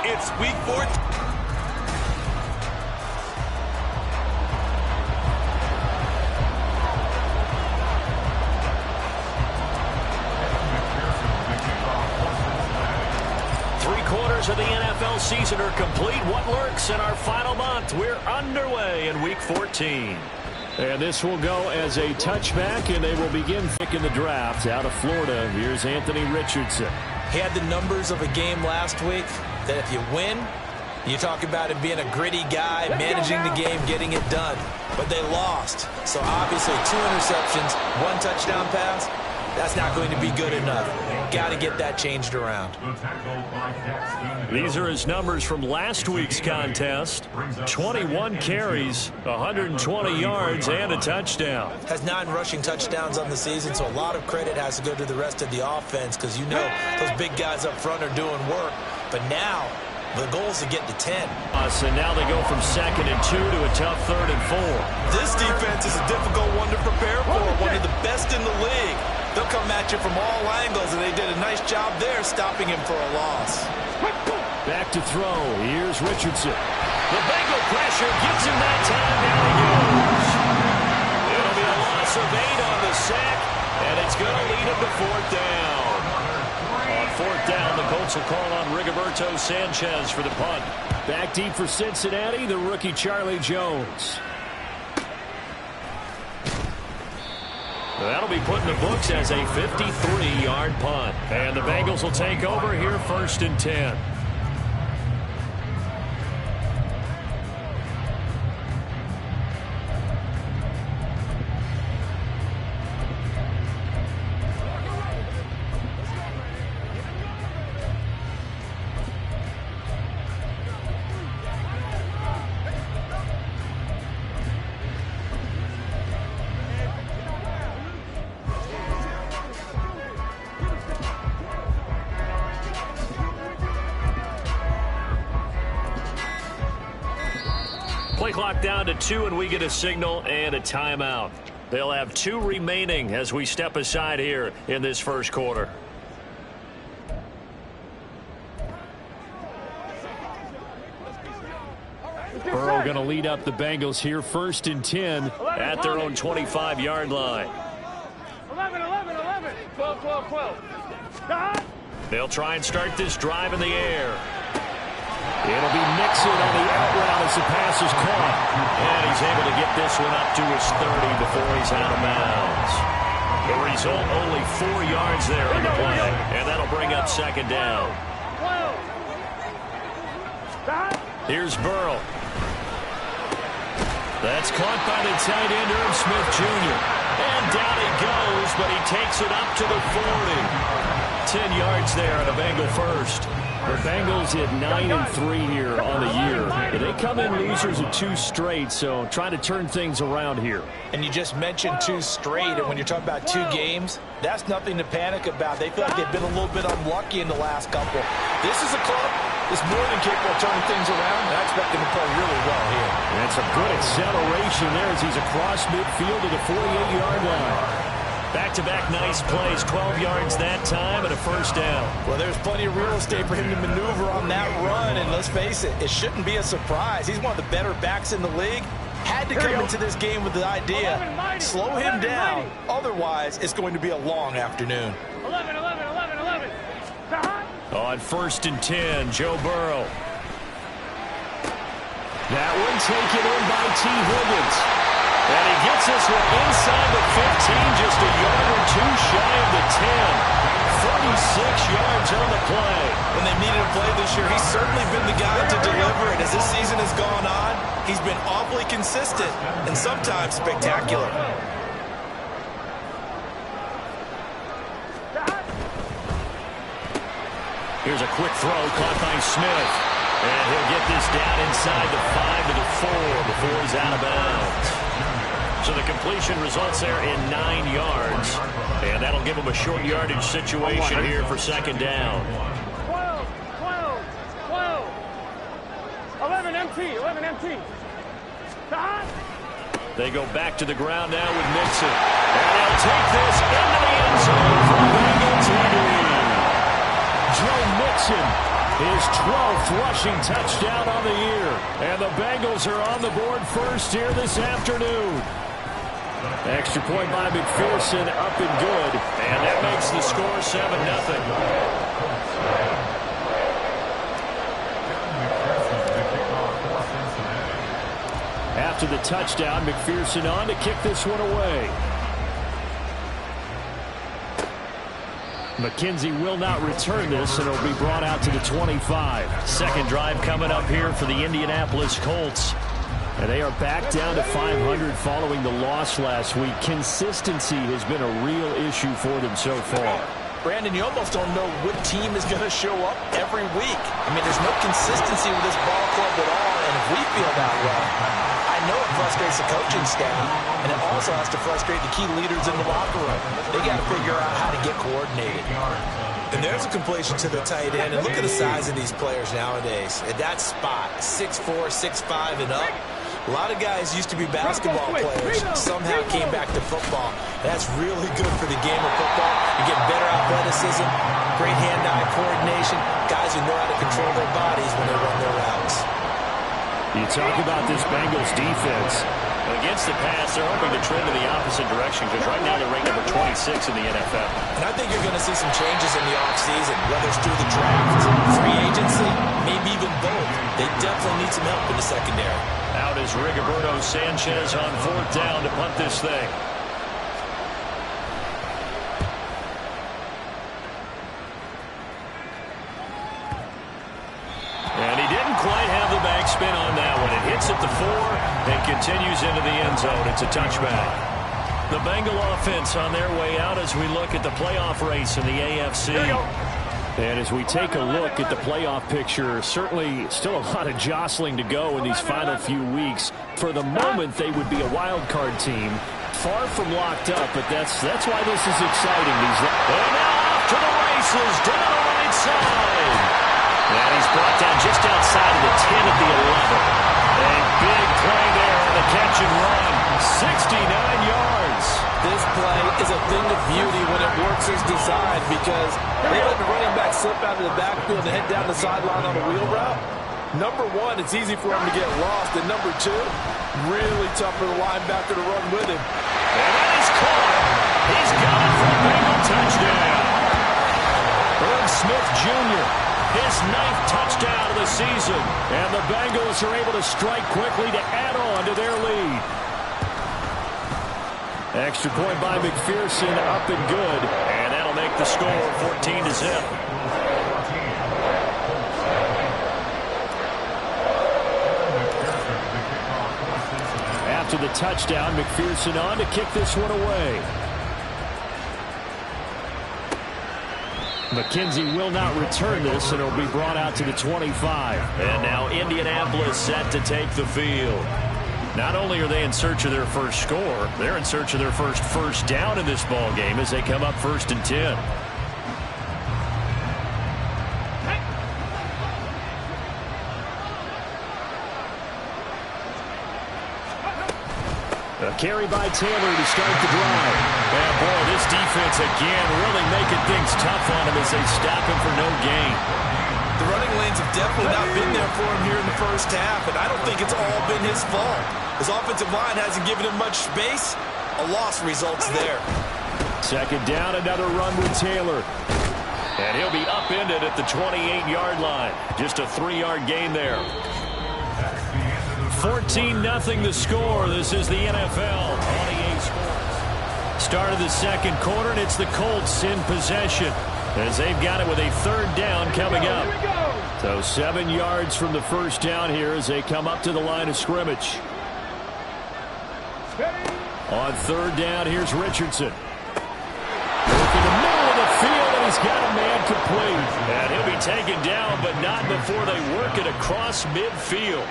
It's week 4. Three-quarters of the NFL season are complete. What lurks in our final month? We're underway in week 14. And this will go as a touchback, and they will begin picking the draft out of Florida. Here's Anthony Richardson. He had the numbers of a game last week that if you win, you talk about him being a gritty guy, managing the game, getting it done. But they lost. So obviously 2 interceptions, 1 touchdown pass, that's not going to be good enough. Got to get that changed around. These are his numbers from last week's contest. 21 carries, 120 yards, and a touchdown. Has 9 rushing touchdowns on the season, so a lot of credit has to go to the rest of the offense because you know those big guys up front are doing work. But now the goal is to get to 10. So now they go from 2nd and 2 to a tough 3rd and 4. This defense is a difficult one to prepare for, one of the best in the league. They'll come at you from all angles, and they did a nice job there stopping him for a loss. Back to throw. Here's Richardson. The Bengal pressure gets him that time. Down he goes. It'll be a loss of 8 on the sack, and it's going to lead him to 4th down. On 4th down, the Colts will call on Rigoberto Sanchez for the punt. Back deep for Cincinnati, the rookie Charlie Jones. That'll be put in the books as a 53-yard punt. And the Bengals will take over here 1st and 10. Play clock down to 2, and we get a signal and a timeout. They'll have 2 remaining as we step aside here in this first quarter. Burrow going to lead up the Bengals here 1st and 10 at their own 25-yard line. 11, 12, 12, 12. They'll try and start this drive in the air. It'll be Mixon on the out route as the pass is caught. And he's able to get this one up to his 30 before he's out of bounds. The result, only 4 yards there in the play. And that'll bring up 2nd down. Here's Burrow. That's caught by the tight end, Irv Smith Jr. And down he goes, but he takes it up to the 40. 10 yards there on a Bengal first. The Bengals at 9-3 here on the year. They come in losers of 2 straight, so trying to turn things around here. And you just mentioned 2 straight, and when you're talking about 2 games, that's nothing to panic about. They feel like they've been a little bit unlucky in the last couple. This is a club that's more than capable of turning things around, and I expect them to play really well here. And some good acceleration there as he's across midfield to the 48-yard line. Back-to-back nice plays, 12 yards that time and a 1st down. Well, there's plenty of real estate for him to maneuver on that run, and let's face it, it shouldn't be a surprise. He's one of the better backs in the league. Had to come into this game with the idea, slow him down. Otherwise, it's going to be a long afternoon. 11. On 1st and 10, Joe Burrow. That one taken in by T. Higgins. And he gets this one inside the 15, just a yard or 2 shy of the 10. 36 yards on the play. When they needed a play this year, he's certainly been the guy to deliver it. As this season has gone on, he's been awfully consistent and sometimes spectacular. Here's a quick throw caught by Smith. And he'll get this down inside the 5 to the 4 before he's out of bounds. So So the completion results there in 9 yards. And that'll give them a short yardage situation here for second down. 12, 12, 12. 11 MT, 11 MT. Stop. They go back to the ground now with Mixon. And they'll take this into the end zone for Bengals lead. Joe Mixon, his 12th rushing touchdown on the year. And the Bengals are on the board first here this afternoon. Extra point by McPherson, up and good. And that makes the score 7-0. After the touchdown, McPherson on to kick this one away. McKenzie will not return this, and it'll be brought out to the 25. Second drive coming up here for the Indianapolis Colts. And they are back down to 500 following the loss last week. Consistency has been a real issue for them so far. Brandon, you almost don't know what team is going to show up every week. I mean, there's no consistency with this ball club at all, and if we feel that way, I know it frustrates the coaching staff, and it also has to frustrate the key leaders in the locker room. They got to figure out how to get coordinated. And there's a completion to the tight end, and look at the size of these players nowadays. At that spot, 6'4", 6'5", and up. A lot of guys used to be basketball players, somehow came back to football. That's really good for the game of football. You get better athleticism, great hand-eye coordination, guys who know how to control their bodies when they run their routes. You talk about this Bengals defense. Against the pass, they're hoping to trend in the opposite direction because right now they're ranked number 26 in the NFL. And I think you're going to see some changes in the offseason, whether it's through the draft, free agency, maybe even both. They definitely need some help in the secondary. Out is Rigoberto Sanchez on fourth down to punt this thing. And he didn't quite have the backspin on that one. It hits at the 4 and continues into the end zone. It's a touchback. The Bengal offense on their way out as we look at the playoff race in the AFC. And as we take a look at the playoff picture, certainly still a lot of jostling to go in these final few weeks. For the moment, they would be a wild card team. Far from locked up, but that's why this is exciting. And now off to the races, down the right side. And he's brought down just outside of the 10 at the 11. And big play there on the catch and run. 69 yards. This play is a thing of beauty when it works as designed because they let the running back slip out of the backfield and head down the sideline on a wheel route. Number one, it's easy for him to get lost. And number two, really tough for the linebacker to run with him. And that is caught. He's got it for a Bengal touchdown. Irv Smith Jr., his 9th touchdown of the season. And the Bengals are able to strike quickly to add on to their lead. Extra point by McPherson, up and good. And that'll make the score 14-0. After the touchdown, McPherson on to kick this one away. McKenzie will not return this, and it'll be brought out to the 25. And now Indianapolis set to take the field. Not only are they in search of their first score, they're in search of their first down in this ball game as they come up 1st and 10. A carry by Taylor to start the drive. And boy, this defense again really making things tough on him as they stop him for no gain. The running lanes have definitely not been there for him here in the first half, and I don't think it's all been his fault. His offensive line hasn't given him much space. A loss results there. Second down, another run with Taylor. And he'll be upended at the 28-yard line. Just a 3-yard gain there. 14-0 the score. This is the NFL on EA Sports. Start of the second quarter, and it's the Colts in possession as they've got it with a 3rd down coming up. So 7 yards from the first down here as they come up to the line of scrimmage. On 3rd down, here's Richardson. Look in the middle of the field, and He's got a man complete. And he'll be taken down, but not before they work it across midfield.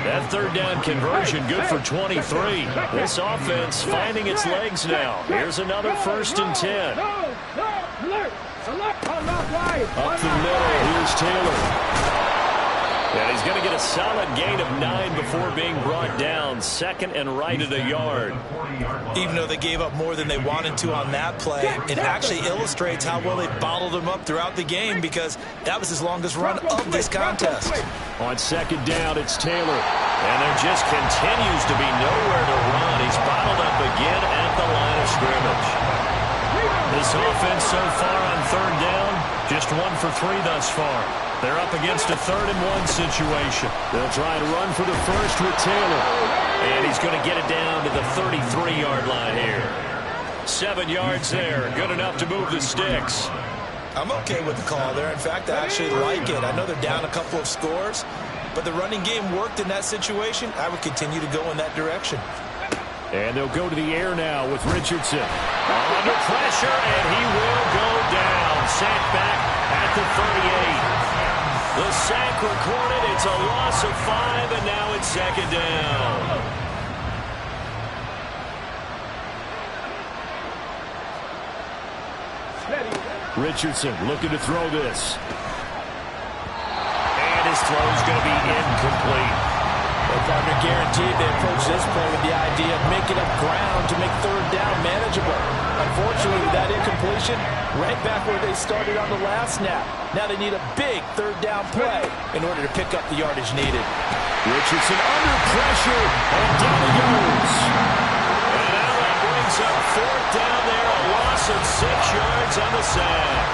That third down conversion good for 23. This offense finding its legs now. Here's another 1st and 10. Up the middle, here's Taylor. And he's going to get a solid gain of 9 before being brought down. 2nd and right at a yard. Even though they gave up more than they wanted to on that play, it actually illustrates how well they bottled them up throughout the game, because that was his longest run of this contest. On 2nd down, it's Taylor. And there just continues to be nowhere to run. He's bottled up again at the line of scrimmage. This offense so far on 3rd down, just 1 for 3 thus far. They're up against a 3rd and 1 situation. They'll try to run for the first with Taylor. And he's going to get it down to the 33-yard line here. 7 yards there. Good enough to move the sticks. I'm okay with the call there. In fact, I actually like it. I know they're down a couple of scores, but the running game worked in that situation. I would continue to go in that direction. And they'll go to the air now with Richardson. Under pressure, and he will go down. Sacked back at the 38. The sack recorded. It's a loss of 5, and now it's 2nd down. Richardson looking to throw this. And his throw is going to be incomplete. Well, partner, guaranteed they approach this play with the idea of making up ground to make 3rd down manageable. Unfortunately, with that incompletion, right back where they started on the last snap. Now they need a big 3rd down play in order to pick up the yardage needed. Richardson under pressure, and down he goes. And now that brings up 4th down there, a loss of 6 yards on the sack.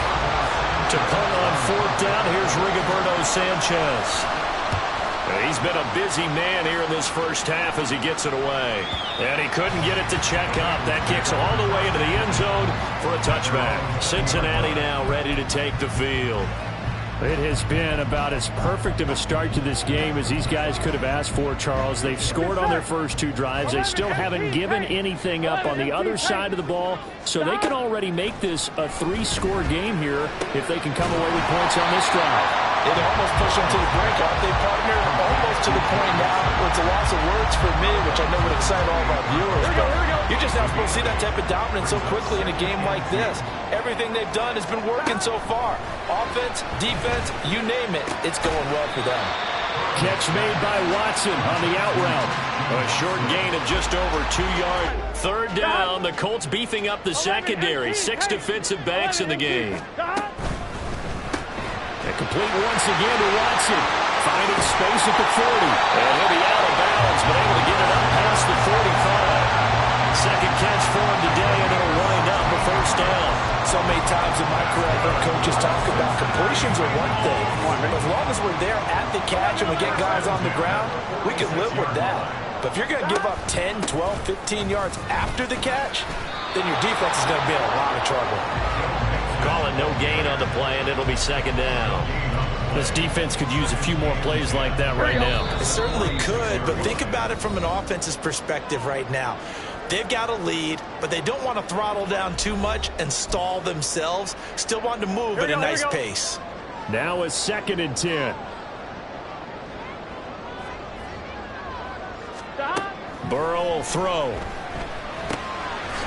To punt on 4th down, here's Rigoberto Sanchez. He's been a busy man here in this first half as he gets it away. And he couldn't get it to check up. That kicks all the way into the end zone for a touchback. Cincinnati now ready to take the field. It has been about as perfect of a start to this game as these guys could have asked for, Charles. They've scored on their first 2 drives. They still haven't given anything up on the other side of the ball, so they can already make this a 3-score game here if they can come away with points on this drive. They almost push them to the brink, aren't they, partner? Almost to the point now where it's a loss of words for me, which I know would excite all of our viewers. Here we go. You're just not supposed to see that type of dominance so quickly in a game like this. Everything they've done has been working so far. Offense, defense, you name it, it's going well for them. Catch made by Watson on the out route. A short gain of just over 2 yards. 3rd down, the Colts beefing up the secondary. 6 defensive backs in the game. Complete once again to Watson. Finding space at the 40. And he'll be out of bounds, but able to get it up past the 45. 2nd catch for him today, and it'll wind up a 1st down. So many times in my career, I've heard coaches talk about completions are one thing. But as long as we're there at the catch and we get guys on the ground, we can live with that. But if you're going to give up 10, 12, 15 yards after the catch, then your defense is going to be in a lot of trouble. Calling no gain on the play, and it'll be 2nd down. This defense could use a few more plays like that right now. It certainly could, but think about it from an offense's perspective right now. They've got a lead, but they don't want to throttle down too much and stall themselves. Still want to move at a nice pace. Now a 2nd and 10. Burrow will throw.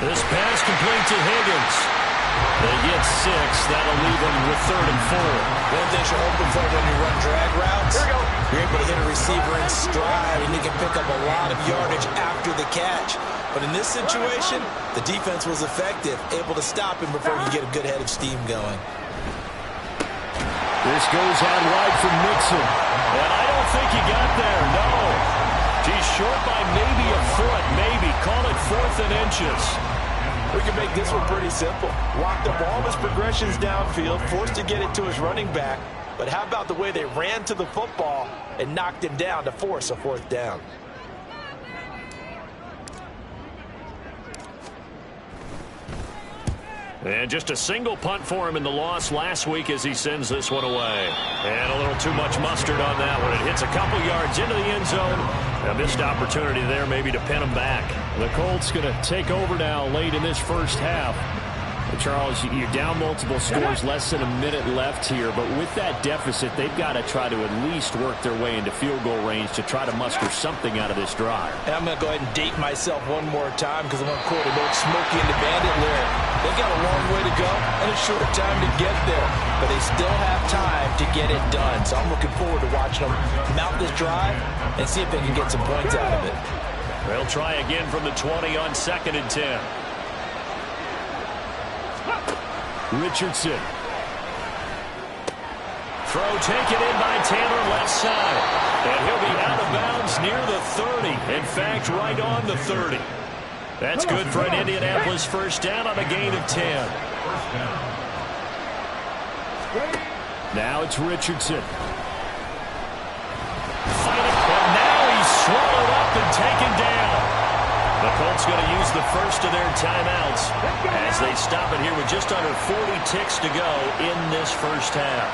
This pass complete to Higgins. They get 6. That'll leave them with 3rd and 4. One thing you're hoping for when you run drag routes, you're able to hit a receiver in stride, and you can pick up a lot of yardage after the catch. But in this situation, the defense was effective, able to stop him before you get a good head of steam going. This goes out wide for Mixon. And I don't think he got there, no. He's short by maybe a foot, maybe. Call it 4th and inches. We can make this one pretty simple. Walk the ball his progressions downfield, forced to get it to his running back. But how about the way they ran to the football and knocked him down to force a 4th down? And just a single punt for him in the loss last week as he sends this one away. And a little too much mustard on that one. It hits a couple yards into the end zone. A missed opportunity there maybe to pin him back. The Colts going to take over now late in this first half. Charles, you're down multiple scores, less than a minute left here, but with that deficit, they've got to try to at least work their way into field goal range to try to muster something out of this drive. And I'm going to go ahead and date myself one more time because I'm going to quote an old Smokey and the Bandit lyric. They've got a long way to go and a short time to get there, but they still have time to get it done. So I'm looking forward to watching them mount this drive and see if they can get some points out of it. They'll try again from the 20 on 2nd and 10. Richardson. Throw taken in by Taylor left side. And he'll be out of bounds near the 30. In fact, right on the 30. That's good for an Indianapolis first down on a gain of 10. Now it's Richardson. Fighting, but now he's swallowed up and taken down. The Colts going to use the first of their timeouts as they stop it here with just under 40 ticks to go in this first half.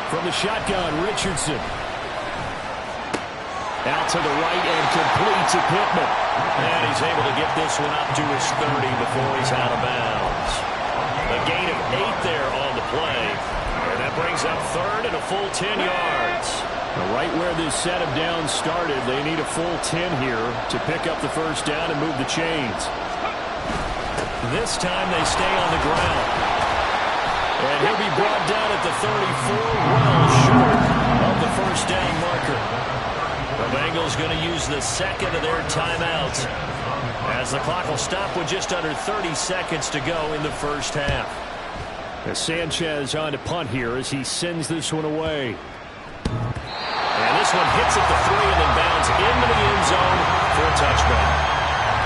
From the shotgun, Richardson. Out to the right and complete to Pittman. And he's able to get this one up to his 30 before he's out of bounds. A gain of 8 there on the play. And that brings up third and a full 10 yards. Right where this set of downs started, they need a full 10 here to pick up the first down and move the chains. This time they stay on the ground. And he'll be brought down at the 34, well short of the first down marker. The Bengals going to use the second of their timeouts as the clock will stop with just under 30 seconds to go in the first half. As Sanchez on to punt here as he sends this one away. And this one hits at the 3 and then bounds into the end zone for a touchback.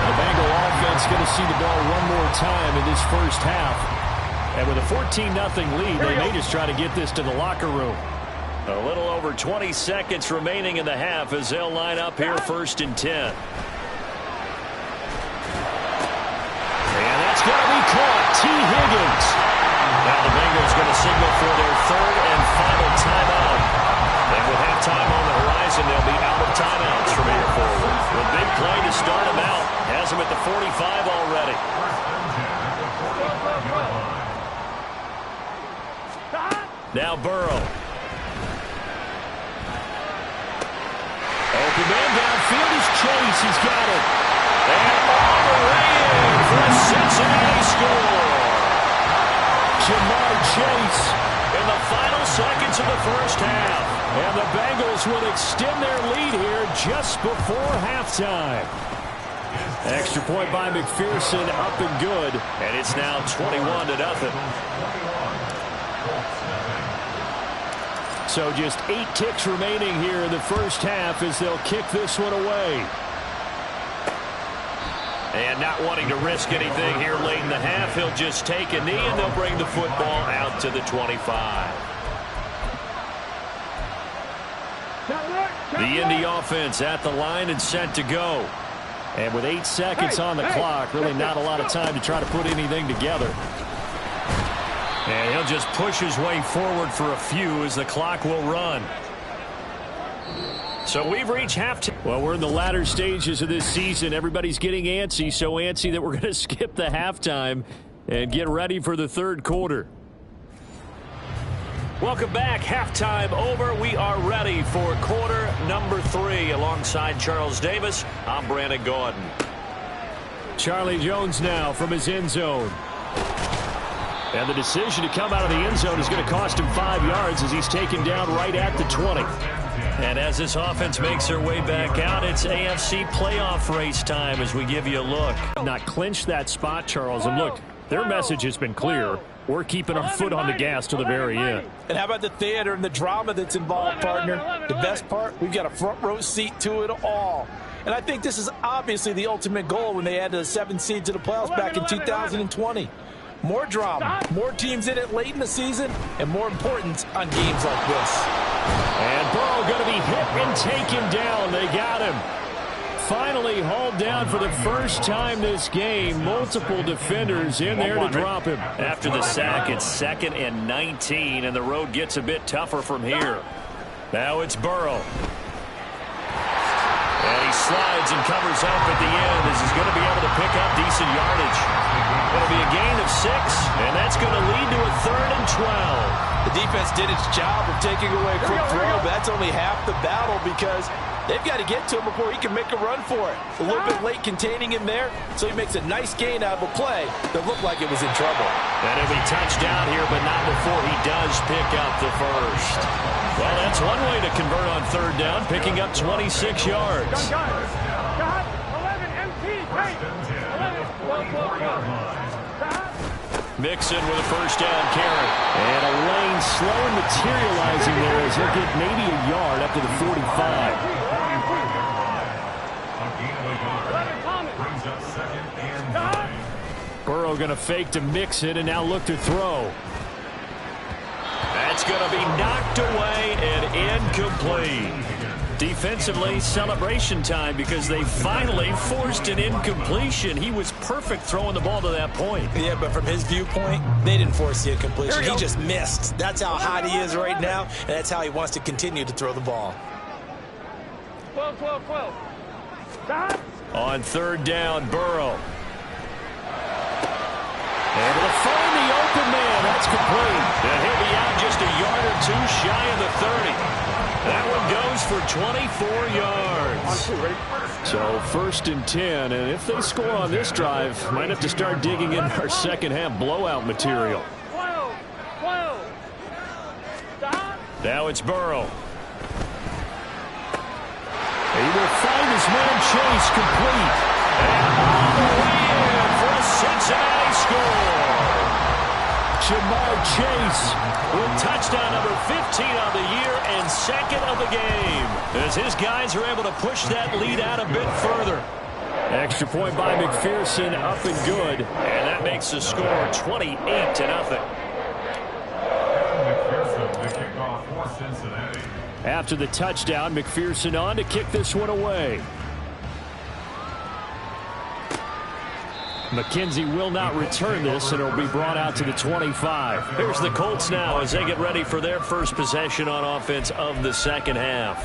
The Bengal offense going to see the ball one more time in this first half. And with a 14-0 lead, they may just try to get this to the locker room. A little over 20 seconds remaining in the half as they'll line up here 1st and 10. And that's going to be caught. T. Higgins. Now the Bengals going to signal for their 3rd and final timeout. And with halftime on the horizon, they'll be out of timeouts from here forward. A big play to start them out. Has them at the 45 already. Now Burrow. Open man downfield is Chase. He's got it. And all the way in for a Cincinnati score. Jamar Chase in the final seconds of the first half. And the Bengals will extend their lead here just before halftime. Extra point by McPherson, up and good. And it's now 21-0. So just 8 ticks remaining here in the first half as they'll kick this one away. And not wanting to risk anything here late in the half, he'll just take a knee and they'll bring the football out to the 25. The Indy offense at the line and set to go. And with 8 seconds on the clock, really not a lot of time to try to put anything together. And he'll just push his way forward for a few as the clock will run. So we've reached halftime. Well, we're in the latter stages of this season. Everybody's getting antsy, so antsy that we're going to skip the halftime and get ready for the 3rd quarter. Welcome back. Halftime over. We are ready for quarter number 3. Alongside Charles Davis, I'm Brandon Gaudin. Charlie Jones now from his end zone. And the decision to come out of the end zone is going to cost him 5 yards as he's taken down right at the 20. And as this offense makes their way back out, it's AFC playoff race time as we give you a look. Not clinch that spot, Charles. And look, their message has been clear. We're keeping our foot on the gas to the very end. And how about the theater and the drama that's involved, partner? The best part, we've got a front row seat to it all. And I think this is obviously the ultimate goal when they added a 7th seed to the playoffs back in 2020. More drama, more teams in it late in the season, and more importance on games like this. And Burrow going to be hit and taken down. They got him. Finally hauled down for the first time this game. Multiple defenders in there to drop him. After the sack, it's 2nd and 19, and the road gets a bit tougher from here. Now it's Burrow. And he slides and covers up at the end. This is going to be able to pick up decent yardage. It'll be a gain of 6, and that's going to lead to a 3rd and 12. The defense did its job of taking away a quick throw, but that's only half the battle because they've got to get to him before he can make a run for it. A little bit late containing him there, so he makes a nice gain out of a play that looked like it was in trouble. And he'll be touchdown here, but not before he does pick up the first. Well, that's one way to convert on 3rd down, picking up 26 yards. Gun. Got 11 MT. Hey, 11. 12. Mixon with a first down carry. And a lane slow and materializing there as he'll get maybe a yard up to the 45. Burrow going to fake to Mixon and now look to throw. That's going to be knocked away and incomplete. Defensively, celebration time because they finally forced an incompletion. He was perfect throwing the ball to that point. Yeah, but from his viewpoint, they didn't force the incompletion. He just missed. That's how hot he is right now, and that's how he wants to continue to throw the ball. 12. On 3rd down, Burrow. Able to find the open man. That's complete. And he'll be out just a yard or 2 shy of the 30. That one goes for 24 yards. So 1st and 10, and if they score on this drive, might have to start digging in our second half blowout material. 12. Now it's Burrow. He will find his man Chase complete. And all the way in for a Cincinnati score. Ja'Marr Chase with touchdown number 15 on the year and 2nd of the game. As his guys are able to push that lead out a bit further. Extra point by McPherson, up and good. And that makes the score 28-0. After the touchdown, McPherson on to kick this one away. McKenzie will not return this, and it'll be brought out to the 25. Here's the Colts now as they get ready for their first possession on offense of the second half.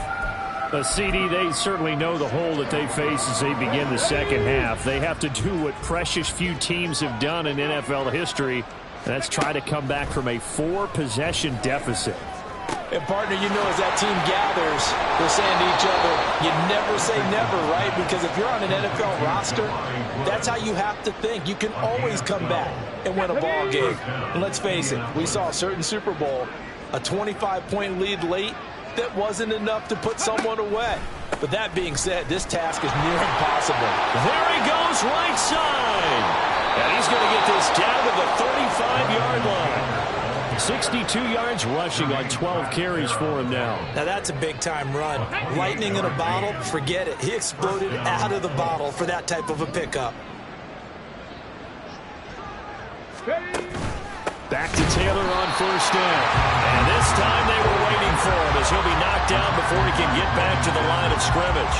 CD, they certainly know the hole that they face as they begin the second half. They have to do what precious few teams have done in NFL history, and that's try to come back from a 4-possession deficit. And, partner, you know as that team gathers, they're saying to each other, you never say never, right? Because if you're on an NFL roster, that's how you have to think. You can always come back and win a ball game. And let's face it, we saw a certain Super Bowl, a 25-point lead late that wasn't enough to put someone away. But that being said, this task is near impossible. There he goes right side. And he's going to get this down to the 35-yard line. 62 yards rushing on 12 carries for him now. Now that's a big-time run. Lightning in a bottle, forget it. He exploded out of the bottle for that type of a pickup. Back to Taylor on 1st down. And this time they were waiting for him as he'll be knocked down before he can get back to the line of scrimmage.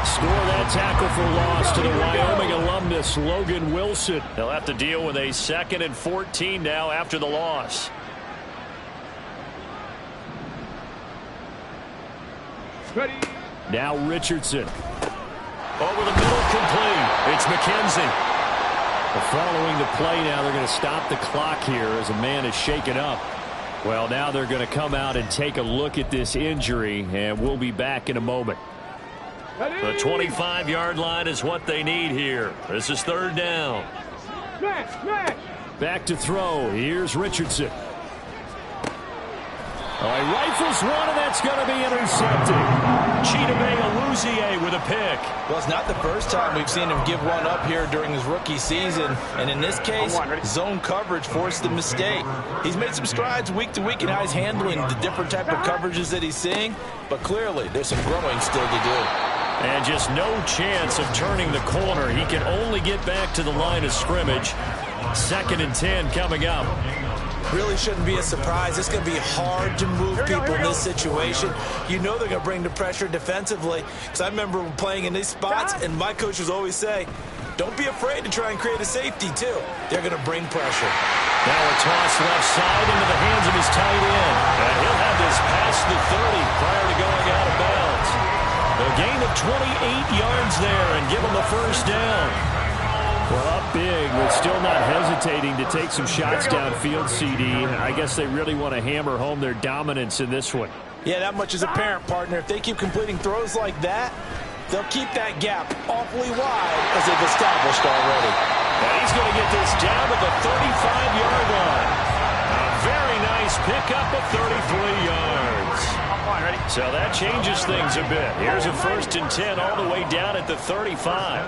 Score that tackle for loss to the Wyoming alumnus, Logan Wilson. They'll have to deal with a 2nd and 14 now after the loss. Now Richardson. Over the middle, complete. It's McKenzie. Following the play now, they're going to stop the clock here as a man is shaken up. Well, now they're going to come out and take a look at this injury, and we'll be back in a moment. The 25-yard line is what they need here. This is 3rd down. Back to throw. Here's Richardson. He rifles one, and that's going to be intercepted. Chidobe Awuzie with a pick. Well, it's not the first time we've seen him give one up here during his rookie season. And in this case, zone coverage forced the mistake. He's made some strides week to week in how he's handling the different type of coverages that he's seeing. But clearly, there's some growing still to do. And just no chance of turning the corner. He can only get back to the line of scrimmage. 2nd and 10 coming up. Really shouldn't be a surprise. It's going to be hard to move people in this situation. You know they're going to bring the pressure defensively. Because I remember playing in these spots, and my coaches always say, don't be afraid to try and create a safety, too. They're going to bring pressure. Now a toss left side into the hands of his tight end. And he'll have this past the 30 prior to going out of bounds. A gain of 28 yards there and give them a first down. Well, up big, but still not hesitating to take some shots downfield, CD. I guess they really want to hammer home their dominance in this one. Yeah, that much is apparent, partner. If they keep completing throws like that, they'll keep that gap awfully wide as they've established already. And he's going to get this down to the 35-yard line. A very nice pickup of 33 yards. So that changes things a bit. Here's a 1st and 10 all the way down at the 35.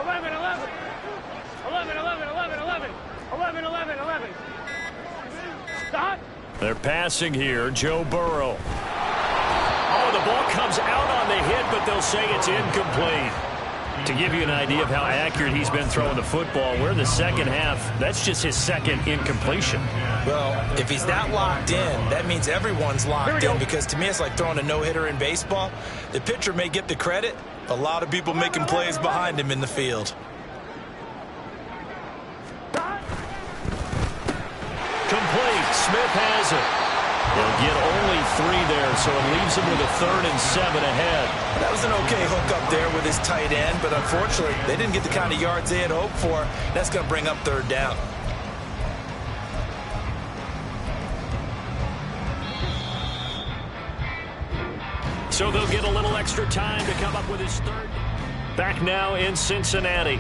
11, 11. 11, 11, 11, 11. 11, 11, 11. Stop. They're passing here. Joe Burrow. Oh, the ball comes out on the hit, but they'll say it's incomplete. To give you an idea of how accurate he's been throwing the football, we're in the second half. That's just his second incompletion. Well, if he's not locked in, that means everyone's locked in, because to me it's like throwing a no-hitter in baseball. The pitcher may get the credit, a lot of people making plays behind him in the field. Complete. Smith has it. They'll get only 3 there, so it leaves him with a 3rd and 7 ahead. That was an okay hook up there with his tight end, but unfortunately, they didn't get the kind of yards they had hoped for. That's going to bring up 3rd down. So they'll get a little extra time to come up with his 3rd. Back now in Cincinnati.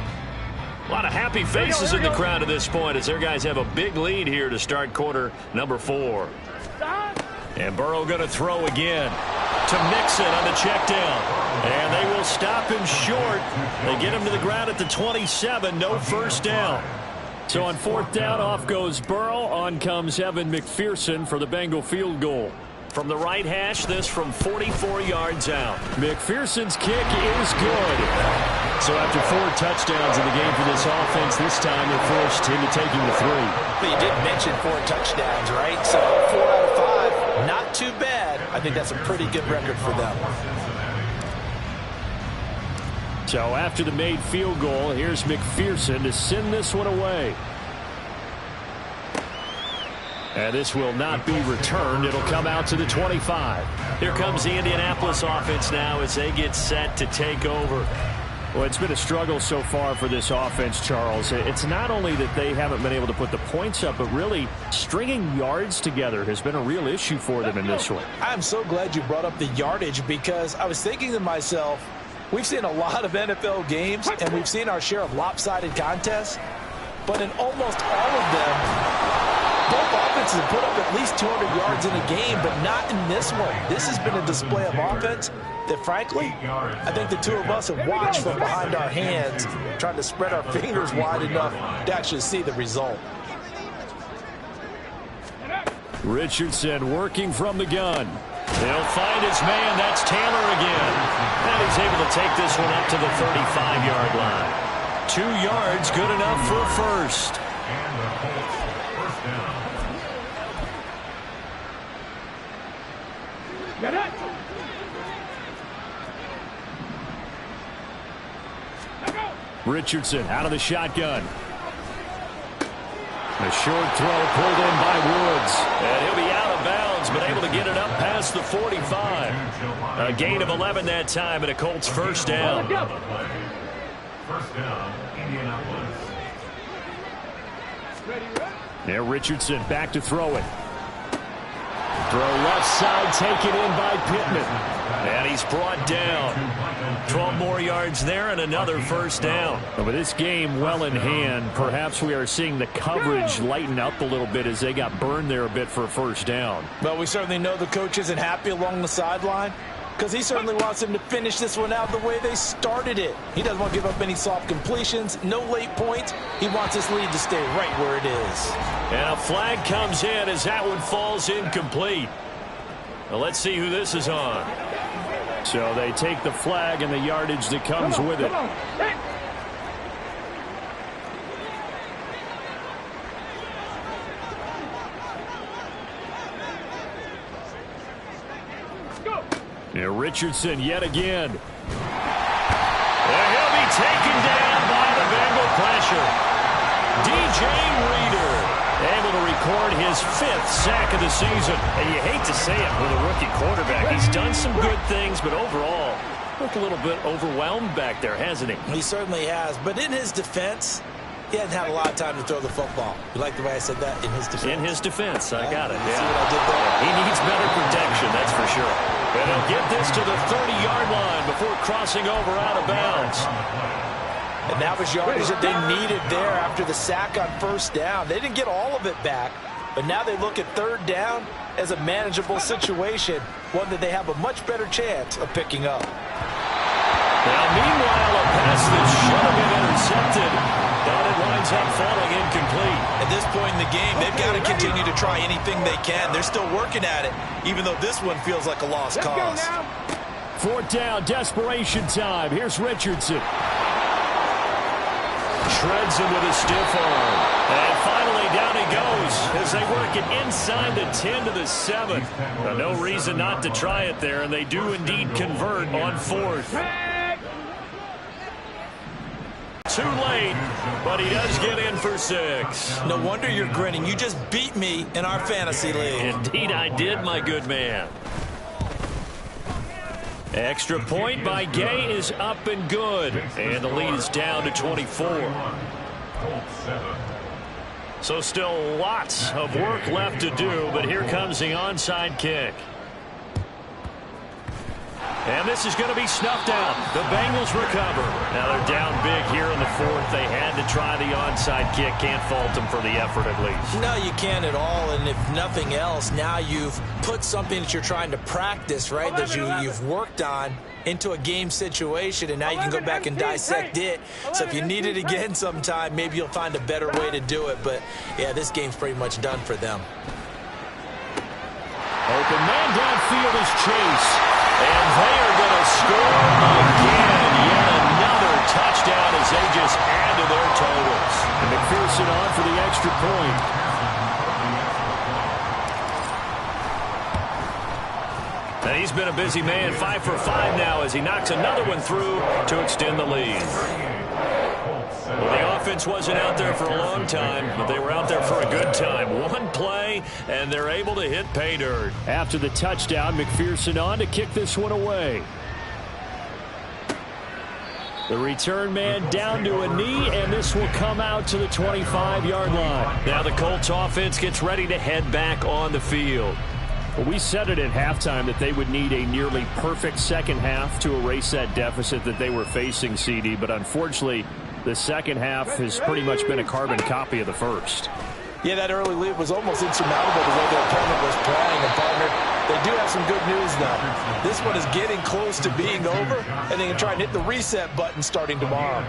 A lot of happy faces in the crowd at this point as their guys have a big lead here to start quarter number 4. And Burrow going to throw again to Mixon on the check down. And they will stop him short. They get him to the ground at the 27. No first down. So on 4th down, off goes Burrow. On comes Evan McPherson for the Bengal field goal. From the right hash, this from 44 yards out. McPherson's kick is good. So after 4 touchdowns in the game for this offense, this time they're forced into taking the 3. But you did mention 4 touchdowns, right? So 4 out of 5, not too bad. I think that's a pretty good record for them. So after the made field goal, here's McPherson to send this one away. And this will not be returned. It'll come out to the 25. Here comes the Indianapolis offense now as they get set to take over. Well, it's been a struggle so far for this offense, Charles. It's not only that they haven't been able to put the points up, but really stringing yards together has been a real issue for them in this one. I'm so glad you brought up the yardage, because I was thinking to myself, we've seen a lot of NFL games, and we've seen our share of lopsided contests, but in almost all of them, both offenses have put up at least 200 yards in a game, but not in this one. This has been a display of offense that, frankly, I think the two of us have watched from behind our hands, trying to spread our fingers wide enough to actually see the result. Richardson working from the gun. They'll find his man. That's Taylor again. And he's able to take this one up to the 35-yard line. 2 yards, good enough for a first. Get it. Richardson out of the shotgun. A short throw pulled in by Woods. And he'll be out of bounds, but able to get it up past the 45. A gain of 11 that time, and a Colts first down. First down, Indianapolis. Now Richardson back to throw it. Throw left side, taken in by Pittman. And he's brought down. 12 more yards there and another first down. But with this game well in hand, perhaps we are seeing the coverage lighten up a little bit as they got burned there a bit for a first down. Well, we certainly know the coach isn't happy along the sideline, because he certainly wants them to finish this one out the way they started it. He doesn't want to give up any soft completions, no late points. He wants this lead to stay right where it is. And a flag comes in as that one falls incomplete. Well, let's see who this is on. So they take the flag and the yardage that comes with it. Now Richardson yet again. And he'll be taken down by the Bengal pressure. DJ Reader. able to record his 5th sack of the season. And you hate to say it with a rookie quarterback. He's done some good things, but overall, looked a little bit overwhelmed back there, hasn't he? He certainly has. But in his defense, he hasn't had a lot of time to throw the football. You like the way I said that? In his defense. In his defense, I got it. See what I did there? He needs better protection, that's for sure. And he'll get this to the 30-yard line before crossing over out of bounds. And that was yardage that they needed there after the sack on first down. They didn't get all of it back, but now they look at third down as a manageable situation, one that they have a much better chance of picking up. Now, meanwhile, a pass that should have been intercepted, but it winds up falling incomplete. At this point in the game, they've got to continue to try anything they can. They're still working at it, even though this one feels like a lost cause. 4th down, desperation time. Here's Richardson. Shreds him with a stiff arm. And finally, down he goes as they work it inside the 10 to the 7. No reason not to try it there, and they do indeed convert on 4th. Too late, but he does get in for 6. No wonder you're grinning. You just beat me in our fantasy league. Indeed I did, my good man. Extra point by Gay is up and good. And the lead is down to 24. So still lots of work left to do, but here comes the onside kick. And this is going to be snuffed out. The Bengals recover. Now they're down big here in the 4th. They had to try the onside kick. Can't fault them for the effort at least. No, you can't at all. And if nothing else, now you've put something that you're trying to practice, right, that you've worked on into a game situation, and now you can go back and dissect it. So if you need it again sometime, maybe you'll find a better way to do it. But, yeah, this game's pretty much done for them. Open man downfield is Chase. And they are going to score again. Yet another touchdown as they just add to their totals. And McPherson on for the extra point. And he's been a busy man, 5 for 5 now as he knocks another one through to extend the lead. Well, the offense wasn't out there for a long time, but they were out there for a good time. One play, and they're able to hit pay dirt. After the touchdown, McPherson on to kick this one away. The return man down to a knee, and this will come out to the 25-yard line. Now the Colts offense gets ready to head back on the field. Well, we said it at halftime that they would need a nearly perfect second half to erase that deficit that they were facing, CD, but unfortunately, the second half has pretty much been a carbon copy of the first. Yeah, that early lead was almost insurmountable the way their opponent was playing. And, partner, they do have some good news, though. This one is getting close to being over, and they can try and hit the reset button starting tomorrow.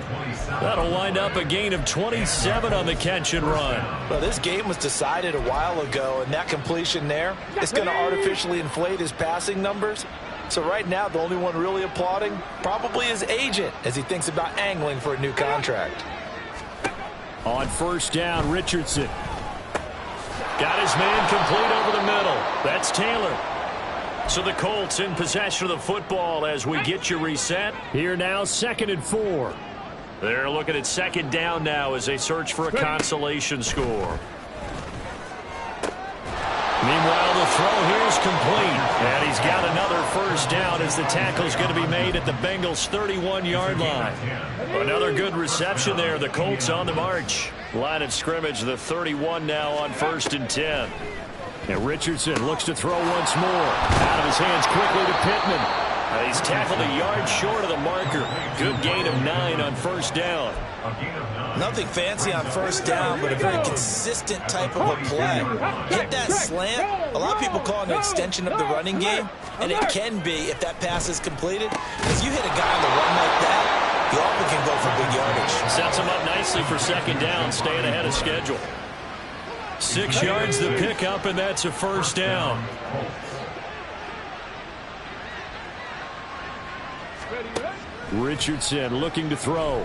That'll wind up a gain of 27 on the catch and run. Well, this game was decided a while ago, and that completion there is going to artificially inflate his passing numbers. So right now, the only one really applauding probably his agent as he thinks about angling for a new contract. On first down, Richardson. Got his man complete over the middle. That's Taylor. So the Colts in possession of the football as we get you reset. Here now, 2nd and 4. They're looking at 2nd down now as they search for a consolation score. Meanwhile, the throw here is complete. And he's got another first down as the tackle's going to be made at the Bengals' 31-yard line. Another good reception there. The Colts on the march. Line of scrimmage, the 31 now on 1st and 10. And Richardson looks to throw once more. Out of his hands quickly to Pittman. He's tackled a yard short of the marker. Good gain of 9 on first down. Nothing fancy on first down, but a very consistent type of a play. Hit that slant. A lot of people call it an extension of the running game, and it can be if that pass is completed. Because you hit a guy on the run like that, you often can go for big yardage. Sets him up nicely for 2nd down, staying ahead of schedule. 6 yards the pickup, and that's a first down. Richardson looking to throw.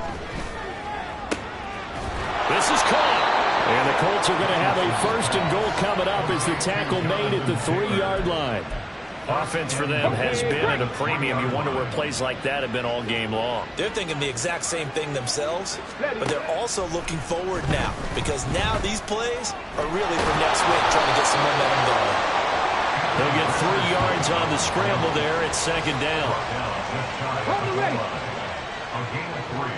This is caught. And the Colts are going to have a 1st and goal coming up as the tackle made at the 3-yard line. Offense for them has been at a premium. You wonder where plays like that have been all game long. They're thinking the exact same thing themselves, but they're also looking forward now, because now these plays are really for next week, trying to get some momentum going. They'll get 3 yards on the scramble there. It's second down. A gain of 3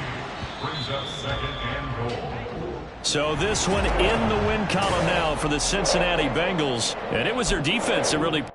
brings up second and goal. So this one in the win column now for the Cincinnati Bengals. And it was their defense that really